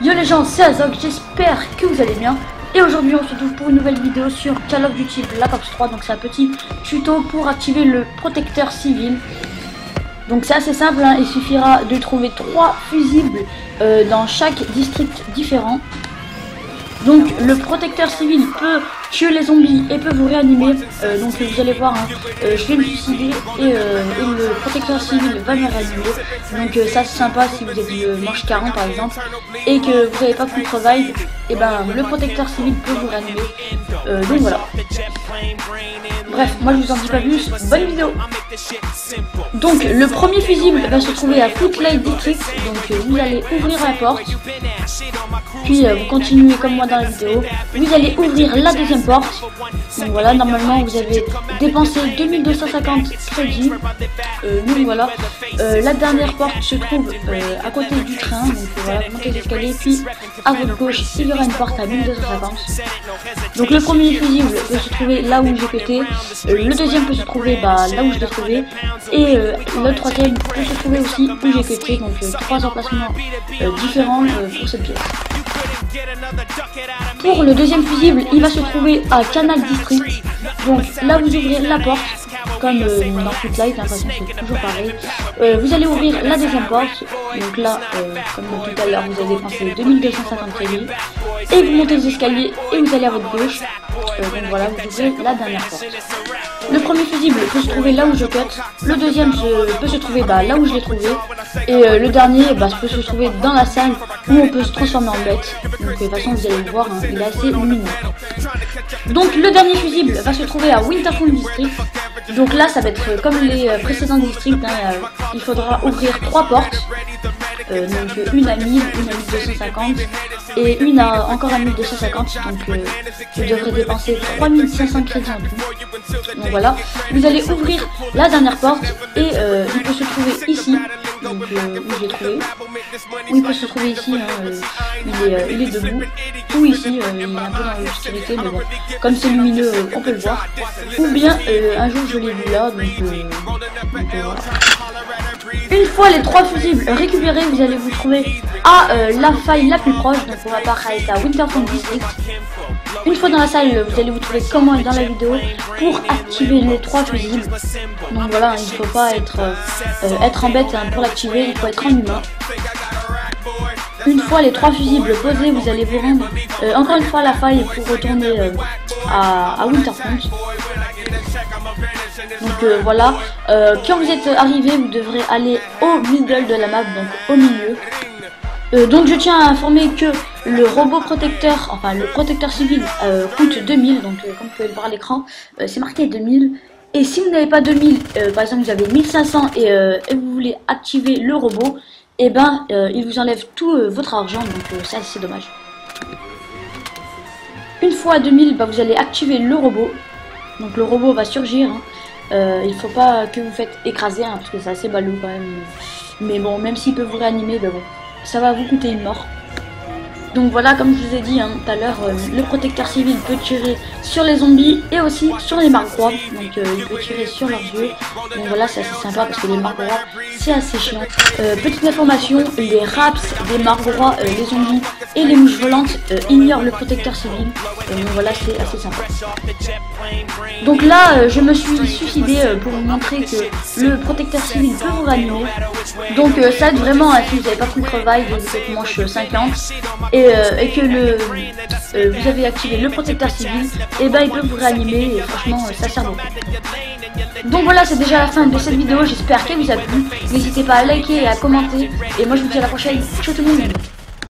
Yo les gens, c'est Azog, j'espère que vous allez bien. Et aujourd'hui on se retrouve pour une nouvelle vidéo sur Call of Duty Black Ops 3. Donc c'est un petit tuto pour activer le protecteur civil. Donc c'est assez simple, hein. Il suffira de trouver 3 fusibles dans chaque district différent. Donc le protecteur civil peut tuer les zombies et peut vous réanimer. Donc vous allez voir, hein, je vais me suicider et le protecteur civil va me réanimer. Donc ça c'est sympa si vous êtes de manche 40 par exemple et que vous n'avez pas quick revive, et ben le protecteur civil peut vous réanimer. Donc voilà. Bref, moi je vous en dis pas plus, bonne vidéo. Donc le premier fusible va se trouver à Footlight District. Donc vous allez ouvrir la porte, puis vous continuez comme moi dans la vidéo, vous allez ouvrir la deuxième porte. Donc voilà, normalement vous avez dépensé 2250 crédits. Donc voilà, la dernière porte se trouve à côté du train. Donc voilà, vous montez les escaliers, puis à votre gauche il y aura une porte à 1250. Donc le premier fusible peut se trouver là où j'ai pété, le deuxième peut se trouver là où je l'ai trouvé, et le troisième peut se trouver aussi où j'ai pété. Donc 3 emplacements différents pour cette pièce. Pour le deuxième fusible, il va se trouver à Canal District. Donc là vous ouvrez la porte comme dans Footlight, hein, c'est toujours pareil. Vous allez ouvrir la deuxième porte. Donc là, comme tout à l'heure, vous avez dépensé 2250 crédits. Et vous montez les escaliers et vous allez à votre gauche. Donc voilà, vous ouvrez la dernière porte. Le premier fusible peut se trouver là où je cut. Le deuxième peut se trouver là où je l'ai trouvé. Et le dernier peut se trouver dans la salle où on peut se transformer en bête. Donc de toute façon vous allez le voir, hein, il est assez lumineux. Donc le dernier fusible va se trouver à Winterfell District. Donc là ça va être comme les précédents districts, hein, il faudra ouvrir 3 portes. Donc une à 1000, une à 1250 et une à encore à 1250. Donc vous devrez dépenser 3500 crédits en tout. Donc voilà, vous allez ouvrir la dernière porte et il peut se trouver ici. Donc où je l'ai trouvé. Ou il peut se trouver ici, hein, il est debout. Ou ici, il est un peu dans l'obscurité, mais bon, comme c'est lumineux, on peut le voir. Ou bien un jour je l'ai vu là, donc voilà. Une fois les 3 fusibles récupérés, vous allez vous trouver à la faille la plus proche. Donc on va partir à Winterfell District. Une fois dans la salle, vous allez vous trouver comme moi dans la vidéo pour activer les 3 fusibles. Donc voilà, il ne faut pas être en bête, hein, pour l'activer, il faut être en humain. Une fois les 3 fusibles posés, vous allez vous rendre encore une fois à la faille pour retourner à Winterfell. Donc voilà, quand vous êtes arrivé, vous devrez aller au middle de la map, donc au milieu. Donc je tiens à informer que le robot protecteur, enfin le protecteur civil coûte 2000, donc comme vous pouvez le voir à l'écran, c'est marqué 2000. Et si vous n'avez pas 2000, par exemple vous avez 1500 et vous voulez activer le robot, et ben il vous enlève tout votre argent, donc ça c'est dommage. Une fois à 2000, vous allez activer le robot, donc le robot va surgir, hein. Il faut pas que vous faites écraser, hein, parce que c'est assez ballot quand même. Mais bon, même s'il peut vous réanimer, bon, ça va vous coûter une mort. Donc voilà, comme je vous ai dit, hein, tout à l'heure, le protecteur civil peut tirer sur les zombies et aussi sur les marque-roi. Donc il peut tirer sur leurs yeux. Donc voilà, c'est assez sympa parce que les marque-roi c'est assez chiant. Petite information, les raps des marque-roi, les zombies et les mouches volantes ignorent le protecteur civil. Donc voilà, c'est assez sympa. Donc là, je me suis suicidé pour vous montrer que le protecteur civil peut vous réanimer. Donc ça aide vraiment, hein, si vous n'avez pas quick revive, vous êtes manche 50 et que vous avez activé le protecteur civil, et il peut vous réanimer et franchement ça sert beaucoup. Donc voilà, c'est déjà la fin de cette vidéo, j'espère qu'elle vous a plu. N'hésitez pas à liker et à commenter, et moi je vous dis à la prochaine. Ciao tout le monde.